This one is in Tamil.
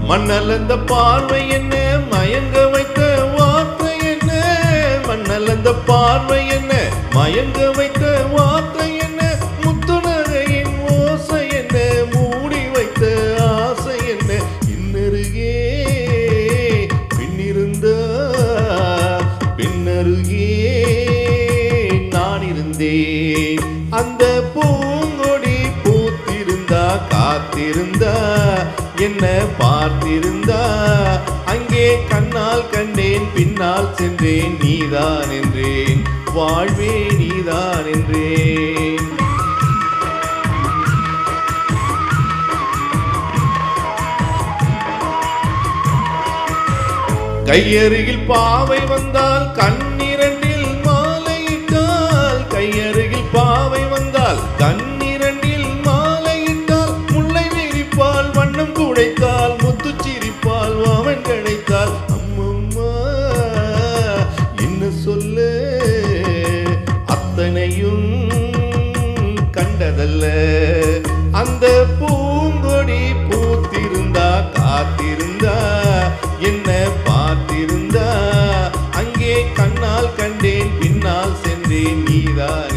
மண்ணலந்த பார்வை என்ன மயங்க வைத்த வார்த்தை என்ன மண்ணலந்த பார்வை என்ன மயங்க வைத்த வார்த்தை என்ன முத்துநகையின் ஓசை என்ன மூடி வைத்த ஆசை என்ன இன்னருகே பின்னிருந்த பின்னருகே நான் இருந்தேன் அந்த பூங்கொடி பூத்திருந்தா காத்திருந்தா என்ன பார்த்திருந்தா அங்கே கண்ணால் கண்டேன் பின்னால் சென்றேன் நீதான் என்றேன் வாழ்வே நீதான் என்றேன் கையருகில் பாவை வந்தால் கண்ணிரண்டில் மாலையிட்டால் கையருகில் பாவை வந்தால் கண்ணிரண்டில் மாலையிட்டால் முல்லை விரிப்பால் வண்ணம் குடைத்தால் முத்து சிரிப்பால் அவன் கிடைத்தால் அம்மம்மா என்ன சொல்ல அத்தனையும் கண்டதல்ல அந்த பூங்கொடி பூத்திருந்தா காத்திருந்தா என்ன பார்த்திருந்தா அங்கே கண்ணால் கண்டேன் பின்னால் சென்றேன் நீதான்